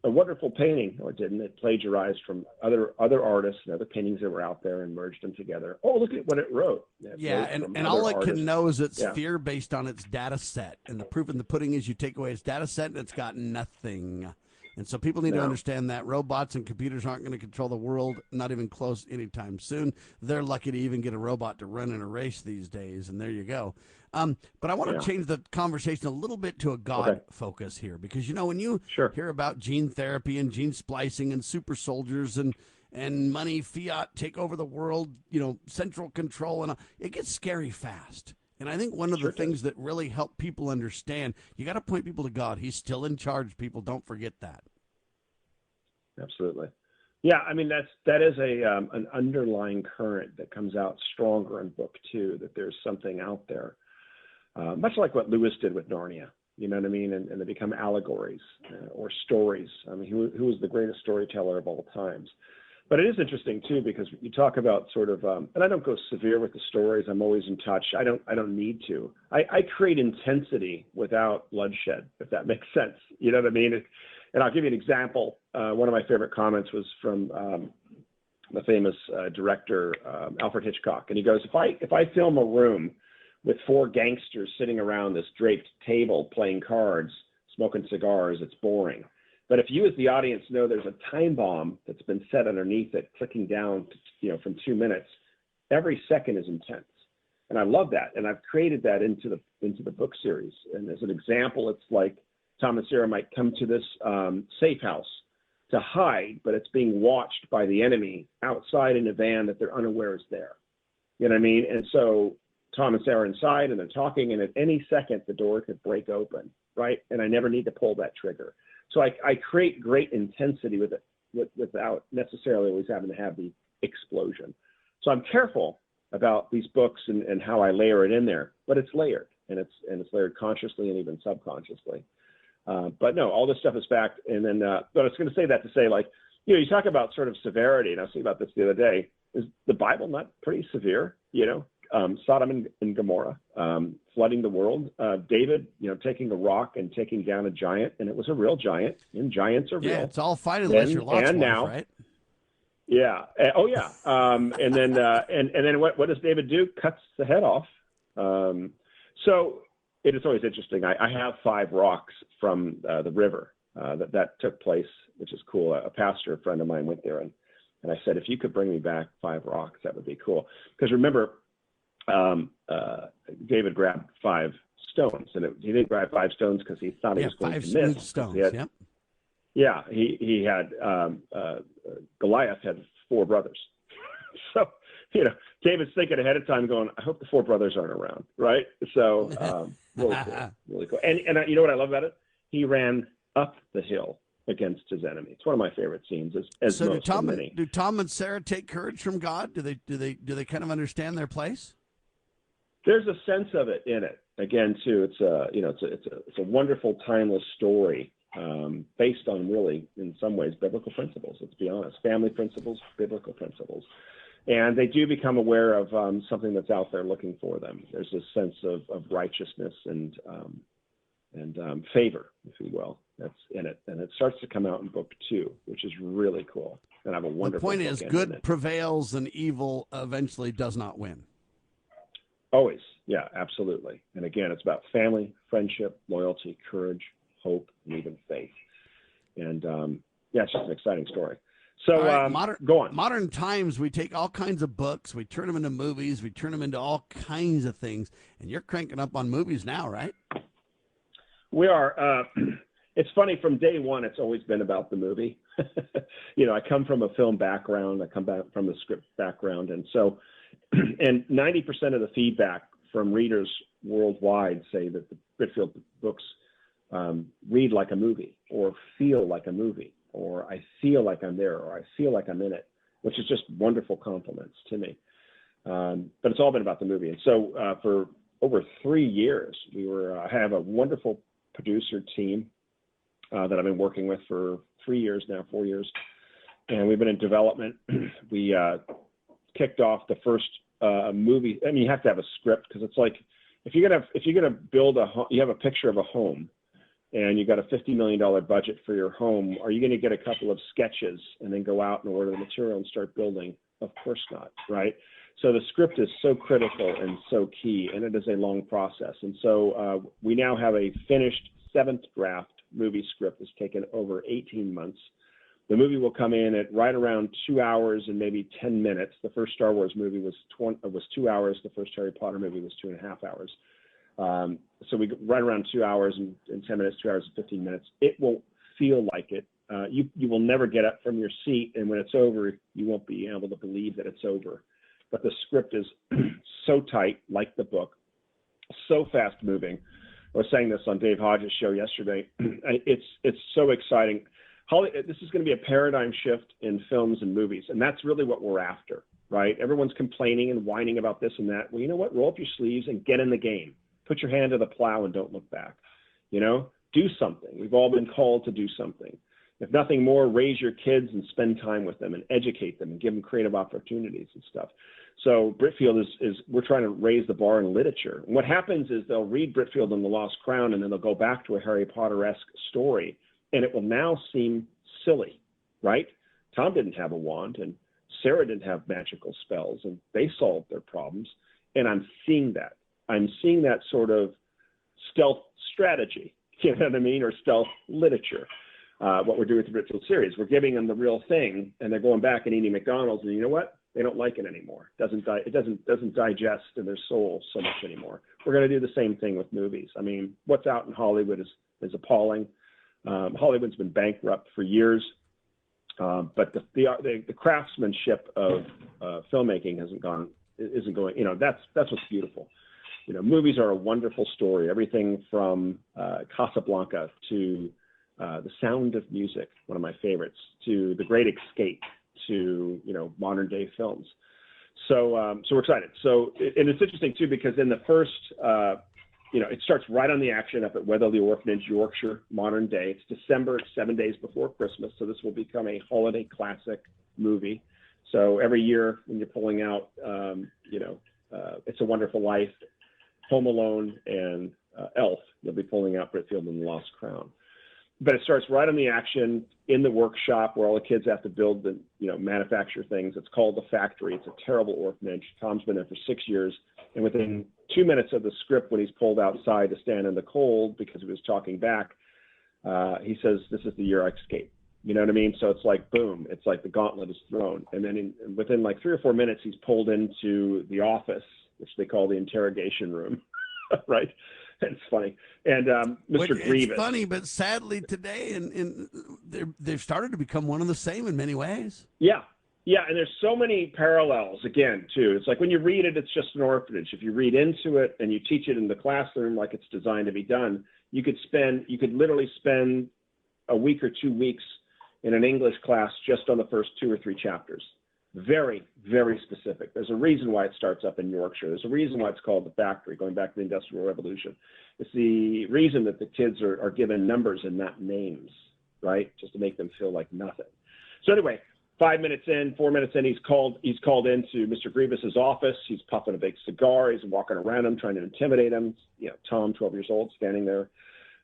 a wonderful painting. No, it didn't. It plagiarized from other artists and other paintings that were out there and merged them together. Oh, look at what it wrote. And all it can know is it's fear based on its data set. And the proof in the pudding is you take away its data set and it's got nothing. And so people need to No. understand that robots and computers aren't going to control the world, not even close anytime soon. They're lucky to even get a robot to run in a race these days, and there you go. But I want to change the conversation a little bit to a God focus here, because, you know, when you hear about gene therapy and gene splicing and super soldiers and money, fiat, take over the world, you know, central control, and it gets scary fast. And I think one of the things that really help people understand, you got to point people to God. He's still in charge, people. Don't forget that. Absolutely. Yeah, I mean, that is an underlying current that comes out stronger in book 2, that there's something out there. Much like what Lewis did with Narnia, you know what I mean? And they become allegories or stories. I mean, who was the greatest storyteller of all times? But it is interesting too, because you talk about sort of, and I don't go severe with the stories. I'm always in touch. I don't need to. I create intensity without bloodshed, if that makes sense. You know what I mean? And I'll give you an example. One of my favorite comments was from the famous director Alfred Hitchcock, and he goes, "If I film a room with 4 gangsters sitting around this draped table playing cards, smoking cigars, it's boring. But if you as the audience know there's a time bomb that's been set underneath it, clicking down, from 2 minutes, every second is intense." And I love that. And I've created that into the book series. And as an example, it's like Tom and Sarah might come to this safe house to hide, but it's being watched by the enemy outside in a van that they're unaware is there. You know what I mean? And so Tom and Sarah are inside and they're talking, and at any second the door could break open, right? And I never need to pull that trigger. So I create great intensity with it without necessarily always having to have the explosion. So I'm careful about these books and how I layer it in there, but it's layered, and it's layered consciously and even subconsciously. But no, all this stuff is backed. And then, but I was going to say that to say, like, you talk about sort of severity, and I was thinking about this the other day. Is the Bible not pretty severe? Sodom and Gomorrah, flooding the world. David, taking a rock and taking down a giant, and it was a real giant, and giants are real. Yeah, it's all fine unless you're Lot's wife, right? Yeah. Oh, yeah. And then what does David do? Cuts the head off. So it is always interesting. I have 5 rocks from the river that took place, which is cool. A pastor, a friend of mine, went there, and I said, if you could bring me back 5 rocks, that would be cool. Because remember, David grabbed 5 stones, and he didn't grab 5 stones because he thought he was going to miss. 5 smooth stones. He had Goliath had 4 brothers. So David's thinking ahead of time, going, I hope the 4 brothers aren't around, right? So really cool, really cool. And you know what I love about it? He ran up the hill against his enemy. It's one of my favorite scenes. So do Tom and Sarah take courage from God? Do they kind of understand their place? There's a sense of it in it. Again, too, it's a wonderful, timeless story based on really, in some ways, biblical principles. Let's be honest, family principles, biblical principles, and they do become aware of something that's out there looking for them. There's this sense of righteousness and favor, if you will, that's in it, and it starts to come out in book 2, which is really cool. And I have a wonderful. The point is, good prevails and evil eventually does not win. Always. Yeah, absolutely. And again, it's about family, friendship, loyalty, courage, hope, and even faith. And it's just an exciting story. So go on. Modern times, we take all kinds of books, we turn them into movies, we turn them into all kinds of things. And you're cranking up on movies now, right? We are. It's funny, from day one, it's always been about the movie. I come from a film background. I come back from the script background. And so, and 90% of the feedback from readers worldwide say that the Whitfield books read like a movie, or feel like a movie, or I feel like I'm there, or I feel like I'm in it, which is just wonderful compliments to me. But it's all been about the movie. And so for over 3 years, I have a wonderful producer team that I've been working with for 4 years, and we've been in development. We kicked off the first movie. I mean, you have to have a script, because it's like if you're gonna build you have a picture of a home, and you got a $50 million budget for your home. Are you going to get a couple of sketches and then go out and order the material and start building? Of course not, right? So the script is so critical and so key, and it is a long process. And so we now have a finished 7th draft movie script has taken over 18 months. The movie will come in at right around 2 hours and maybe 10 minutes. The first Star Wars movie was 2 hours. The first Harry Potter movie was 2.5 hours. So we right around 2 hours and 10 minutes, 2 hours and 15 minutes. It won't feel like it. You will never get up from your seat, and when it's over, you won't be able to believe that it's over. But the script is so tight, like the book, so fast moving. I was saying this on Dave Hodges' show yesterday. It's so exciting. This is going to be a paradigm shift in films and movies, and that's really what we're after, right? Everyone's complaining and whining about this and that. Well, you know what? Roll up your sleeves and get in the game. Put your hand to the plow and don't look back. Do something. We've all been called to do something. If nothing more, raise your kids and spend time with them and educate them and give them creative opportunities and stuff. So Britfield we're trying to raise the bar in literature. And what happens is they'll read Britfield and the Lost Crown, and then they'll go back to a Harry Potter-esque story, and it will now seem silly, right? Tom didn't have a wand, and Sarah didn't have magical spells, and they solved their problems. And I'm seeing that. I'm seeing that sort of stealth strategy, you know what I mean, or stealth literature. What we're doing with the Britfield series, we're giving them the real thing, and they're going back and eating McDonald's, and you know what? They don't like it anymore. It doesn't digest in their soul so much anymore. We're going to do the same thing with movies. I mean, what's out in Hollywood is appalling. Hollywood's been bankrupt for years, but the craftsmanship of filmmaking isn't going. That's what's beautiful. Movies are a wonderful story. Everything from Casablanca to The Sound of Music, one of my favorites, to The Great Escape, to modern day films. So we're excited. And it's interesting too, because in the first, it starts right on the action up at Weatherly Orphanage, Yorkshire, modern day. It's December, it's 7 days before Christmas, so this will become a holiday classic movie. So every year when you're pulling out, It's a Wonderful Life, Home Alone, and Elf, you'll be pulling out Britfield and the Lost Crown. But it starts right on the action in the workshop where all the kids have to build and manufacture things. It's called The Factory. It's a terrible orphanage. Tom's been there for 6 years. And within 2 minutes of the script, when he's pulled outside to stand in the cold because he was talking back, he says, "This is the year I escape." You know what I mean? So it's like, boom, it's like the gauntlet is thrown. And then within like 3 or 4 minutes, he's pulled into the office, which they call the interrogation room, right? It's funny. And Mr. Grievous. It's funny, but sadly today, they've started to become one and the same in many ways. Yeah. Yeah, and there's so many parallels, again, too. It's like when you read it, it's just an orphanage. If you read into it and you teach it in the classroom like it's designed to be done, you could literally spend a week or 2 weeks in an English class just on the first 2 or 3 chapters. Very, very specific. There's a reason why it starts up in Yorkshire. There's a reason why it's called The Factory, going back to the Industrial Revolution. It's the reason that the kids are given numbers and not names, right? Just to make them feel like nothing. So anyway, 4 minutes in, he's called into Mr. Grievous's office. He's puffing a big cigar. He's walking around him, trying to intimidate him. Tom, 12 years old, standing there.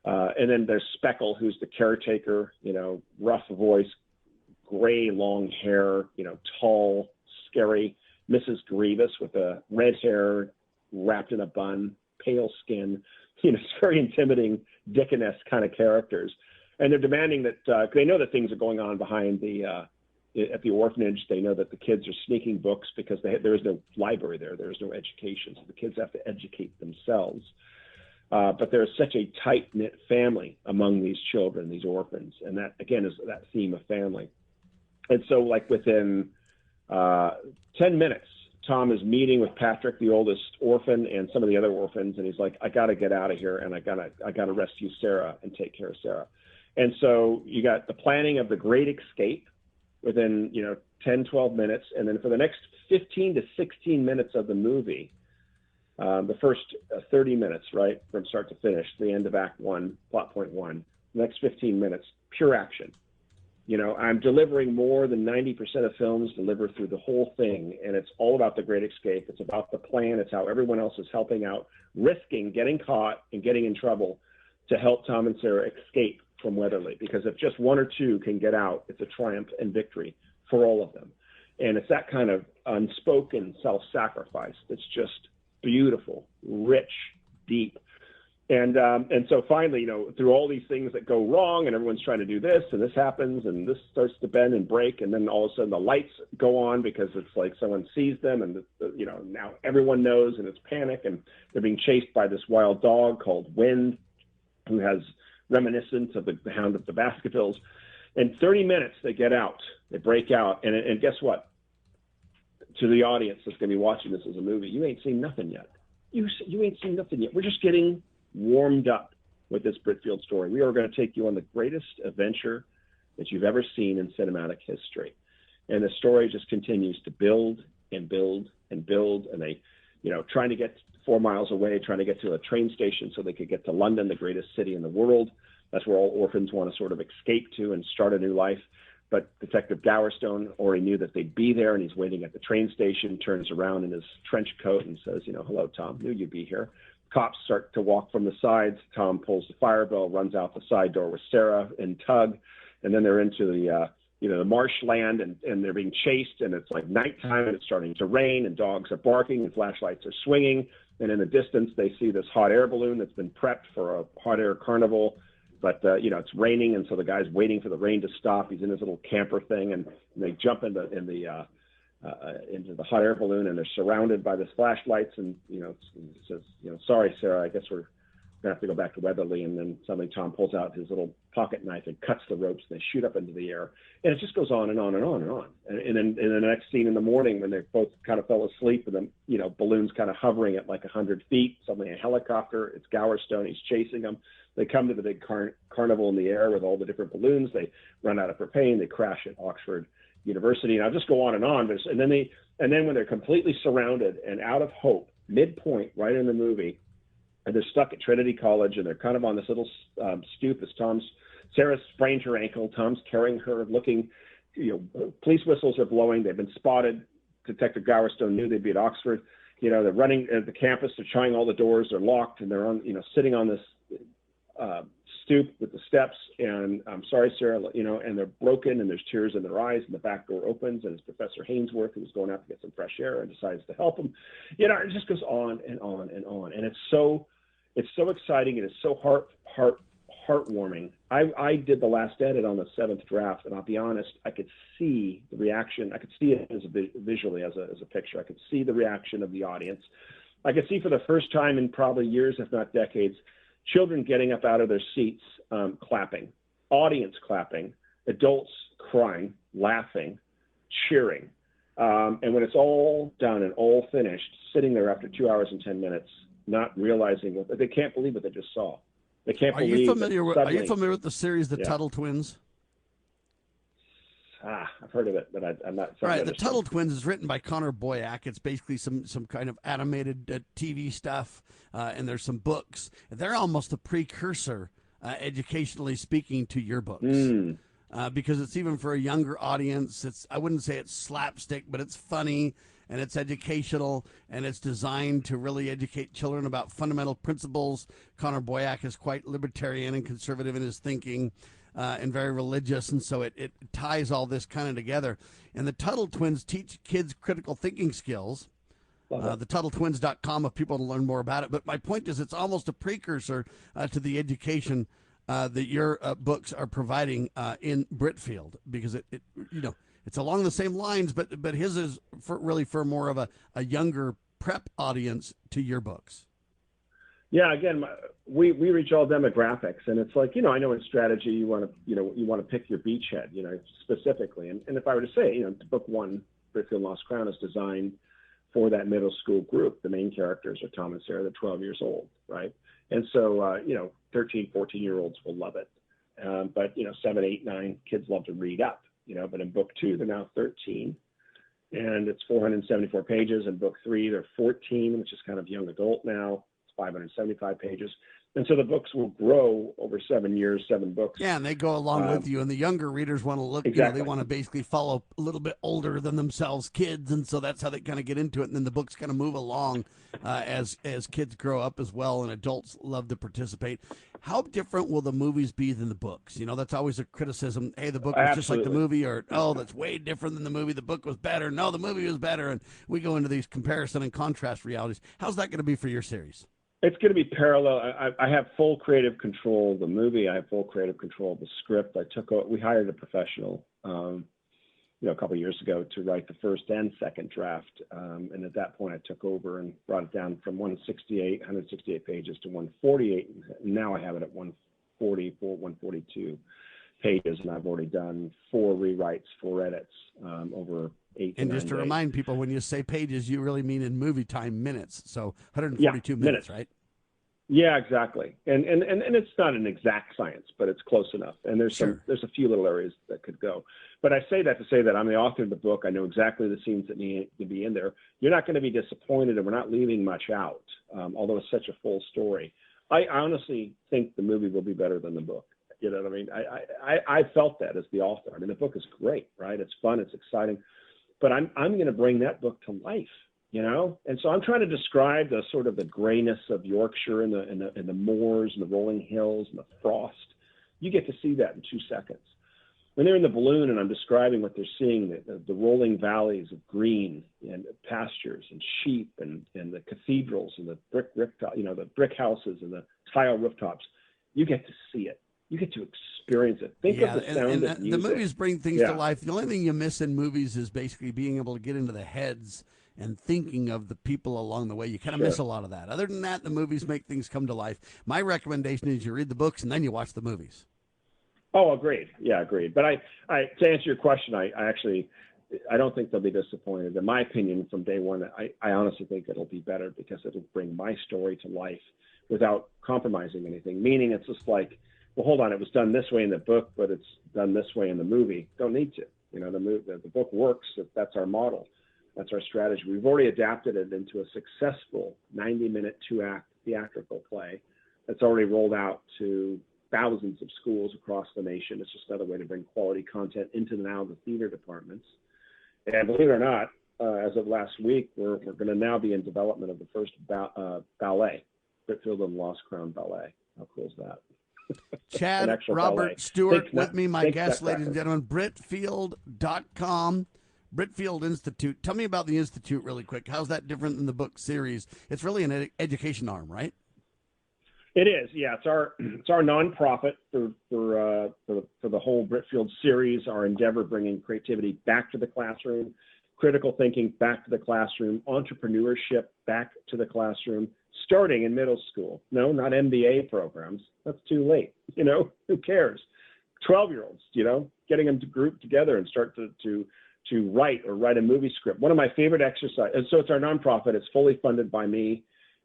And then there's Speckle, who's the caretaker, rough voice, gray, long hair, tall, scary. Mrs. Grievous with a red hair wrapped in a bun, pale skin. It's very intimidating Dickens-esque kind of characters. And they're demanding that they know that things are going on behind at the orphanage. They know that the kids are sneaking books because there is no library there. There is no education. So the kids have to educate themselves. But there's such a tight-knit family among these children, these orphans. And that, again, is that theme of family. And so, like, within 10 minutes, Tom is meeting with Patrick, the oldest orphan, and some of the other orphans, and he's like, "I got to get out of here, and I gotta rescue Sarah and take care of Sarah." And so you got the planning of the Great Escape within 10, 12 minutes, and then for the next 15 to 16 minutes of the movie, the first 30 minutes, right, from start to finish, the end of Act 1, plot point 1, the next 15 minutes, pure action. I'm delivering more than 90% of films deliver through the whole thing, and it's all about the Great Escape. It's about the plan. It's how everyone else is helping out, risking getting caught and getting in trouble to help Tom and Sarah escape from Weatherly. Because if just 1 or 2 can get out, it's a triumph and victory for all of them. And it's that kind of unspoken self-sacrifice that's just beautiful, rich, deep. And so finally, through all these things that go wrong, and everyone's trying to do this, and this happens, and this starts to bend and break, and then all of a sudden the lights go on because it's like someone sees them, and now everyone knows, and it's panic, and they're being chased by this wild dog called Wind, who has reminiscence of the Hound of the Baskervilles. In 30 minutes, they get out, they break out, and guess what? To the audience that's going to be watching this as a movie, you ain't seen nothing yet. You ain't seen nothing yet. We're just getting warmed up with this Britfield story. We are going to take you on the greatest adventure that you've ever seen in cinematic history. And the story just continues to build and build and build. And they, trying to get 4 miles away, trying to get to a train station so they could get to London, the greatest city in the world. That's where all orphans want to sort of escape to and start a new life. But Detective Gowerstone already knew that they'd be there, and he's waiting at the train station, turns around in his trench coat and says, hello, Tom, knew you'd be here. Cops start to walk from the sides. Tom pulls the fire bell, runs out the side door with Sarah and Tug, and then they're into the marshland, and they're being chased, and it's like nighttime, and it's starting to rain, and dogs are barking, and flashlights are swinging, and in the distance they see this hot air balloon that's been prepped for a hot air carnival, but it's raining, and so the guy's waiting for the rain to stop. He's in his little camper thing, and they jump into the hot air balloon, and they're surrounded by this flashlights, and it says, sorry, Sarah, I guess we're gonna have to go back to Weatherly. And then suddenly Tom pulls out his little pocket knife and cuts the ropes, and they shoot up into the air, and it just goes on and on and on and on. And then in the next scene in the morning, when they both kind of fell asleep, and then balloons kind of hovering at like 100 feet, suddenly a helicopter, it's Gowerstone, he's chasing them. They come to the big carnival in the air with all the different balloons. They run out of propane. They crash at Oxford University, and I'll just go on, and then when they're completely surrounded and out of hope, midpoint right in the movie, and they're stuck at Trinity College, and they're kind of on this little stoop as Sarah sprained her ankle, Tom's carrying her, looking, police whistles are blowing, they've been spotted. Detective Gowerstone knew they'd be at Oxford. They're running at the campus, they're trying all the doors, they're locked, and they're on, sitting on this stoop with the steps, and I'm sorry, Sarah, and they're broken, and there's tears in their eyes, and the back door opens, and it's Professor Hainsworth, who's going out to get some fresh air, and decides to help them. It just goes on and on and on, and it's so exciting, and it's so heartwarming. I did the last edit on the 7th draft, and I'll be honest, I could see the reaction. I could see it visually as a picture. I could see the reaction of the audience. I could see for the first time in probably years, if not decades, children getting up out of their seats, clapping, audience clapping, adults crying, laughing, cheering. And when it's all done and all finished, sitting there after 2 hours and 10 minutes, not realizing they can't believe what they just saw. They can't believe. Are you familiar with the series, The Tuttle Twins? I've heard of it, but I'm not. All right, The Tuttle Twins is written by Connor Boyack. It's basically some kind of animated TV stuff, and there's some books. They're almost a precursor, educationally speaking, to your books, because it's even for a younger audience. I wouldn't say it's slapstick, but it's funny, and it's educational, and it's designed to really educate children about fundamental principles. Connor Boyack is quite libertarian and conservative in his thinking. And very religious, and so it ties all this kind of together. And the Tuttle Twins teach kids critical thinking skills. The TuttleTwins.com if people want to learn more about it. But my point is, it's almost a precursor to the education that your books are providing in Britfield, because it's along the same lines, but his is really for more of a younger prep audience to your books. Yeah, again, we reach all demographics, and it's like, I know in strategy you want to pick your beachhead, specifically, and if I were to say, book 1, Britfield Lost Crown, is designed for that middle school group. The main characters are Tom and Sarah. They're 12 years old, right? And so 13, 14-year-olds will love it, but 7, 8, 9 kids love to read up, But in book 2, they're now 13, and it's 474 pages. In book 3, they're 14, which is kind of young adult now. 575 pages. And so the books will grow over 7 years, 7 books. Yeah, and they go along with you. And the younger readers want to look, exactly. They want to basically follow a little bit older than themselves kids. And so that's how they kind of get into it. And then the books kind of move along as kids grow up as well, and adults love to participate. How different will the movies be than the books? That's always a criticism. Hey, the book was just like the movie, or, oh, that's way different than the movie. The book was better. No, the movie was better. And we go into these comparison and contrast realities. How's that going to be for your series? It's going to be parallel. I have full creative control of the movie. I have full creative control of the script. We hired a professional, a couple of years ago to write the first and second draft. And at that point, I took over and brought it down from 168 pages to 148. And now I have it at 144, 142 pages. And I've already done 4 rewrites, 4 edits over 8 And just to remind people, when you say pages, you really mean in movie time minutes. So 142 minutes, right? Yeah, exactly. And it's not an exact science, but it's close enough. And there's a few little areas that could go. But I say that to say that I'm the author of the book. I know exactly the scenes that need to be in there. You're not going to be disappointed, and we're not leaving much out, although it's such a full story. I honestly think the movie will be better than the book. You know what I mean? I felt that as the author. I mean, the book is great, right? It's fun, it's exciting. But I'm going to bring that book to life. And so I'm trying to describe the sort of the grayness of Yorkshire and the moors and the rolling hills and the frost. You get to see that in 2 seconds. When they're in the balloon and I'm describing what they're seeing, the rolling valleys of green and pastures and sheep and the cathedrals and the the brick houses and the tile rooftops, you get to see it. You get to experience it. Think of the sound of music. The movies bring things to life. The only thing you miss in movies is basically being able to get into the heads and thinking of the people along the way. You kind of miss a lot of that. Other than that, the movies make things come to life. My recommendation is you read the books and then you watch the movies. Oh, agreed. Yeah, agreed. But I to answer your question, I don't think they'll be disappointed. In my opinion, from day one, I honestly think it'll be better because it'll bring my story to life without compromising anything. Meaning it's just like, well, hold on, it was done this way in the book, but it's done this way in the movie. Don't need to. The book works. That's our model. That's our strategy. We've already adapted it into a successful 90-minute 2-act theatrical play that's already rolled out to thousands of schools across the nation. It's just another way to bring quality content into the theater departments. And believe it or not, as of last week, we're going to now be in development of the first ballet, Britfield and Lost Crown Ballet. How cool is that? Chad Robert Stewart with me, my guest, ladies and gentlemen, Britfield.com. Britfield Institute. Tell me about the Institute really quick. How's that different than the book series? It's really an education arm, right? It is, yeah. It's our nonprofit for the whole Britfield series. Our endeavor bringing creativity back to the classroom, critical thinking back to the classroom, entrepreneurship back to the classroom, starting in middle school. No, not MBA programs. That's too late. Who cares? 12-year-olds. Getting them to group together and start to write a movie script. One of my favorite exercises. And so it's our nonprofit. It's fully funded by me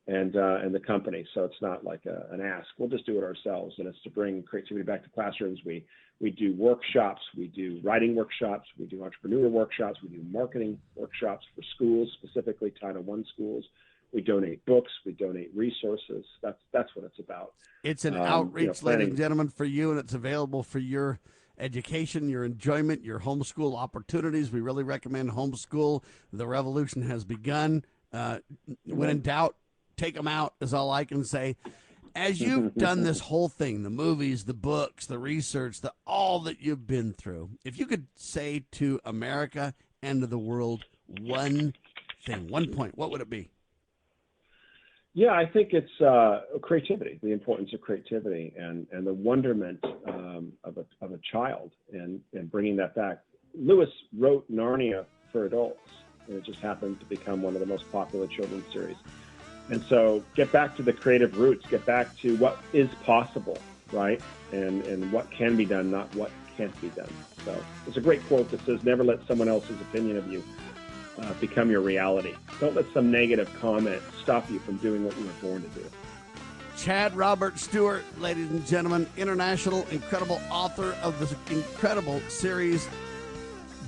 and the company. So it's not like an ask. We'll just do it ourselves. And it's to bring creativity back to classrooms. We do workshops. We do writing workshops. We do entrepreneur workshops. We do marketing workshops for schools, specifically Title I schools. We donate books. We donate resources. That's what it's about. It's an outreach, ladies and gentlemen, for you, and it's available for your education, your enjoyment, your homeschool opportunities. We really recommend homeschool. The revolution has begun. When in doubt, take them out is all I can say. As you've done this whole thing, the movies, the books, the research, all that you've been through, if you could say to America and to the world one thing, 1 point, what would it be? Yeah, I think it's creativity, the importance of creativity and the wonderment of a child and bringing that back. Lewis wrote Narnia for adults, and it just happened to become one of the most popular children's series. And so get back to the creative roots, get back to what is possible, right? And what can be done, not what can't be done. So there's a great quote that says, never let someone else's opinion of you become your reality. Don't let some negative comment stop you from doing what you were born to do. Chad Robert Stewart, ladies and gentlemen, international incredible author of this incredible series,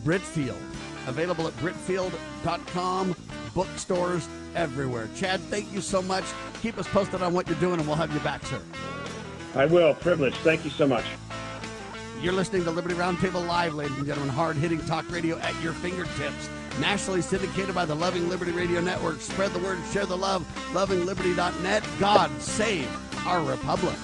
Britfield. Available at Britfield.com, bookstores everywhere. Chad, thank you so much. Keep us posted on what you're doing, and we'll have you back, sir. I will. Privilege. Thank you so much. You're listening to Liberty Roundtable Live, ladies and gentlemen. Hard-hitting talk radio at your fingertips. Nationally syndicated by the Loving Liberty Radio Network. Spread the word, share the love. LovingLiberty.net. God save our republic.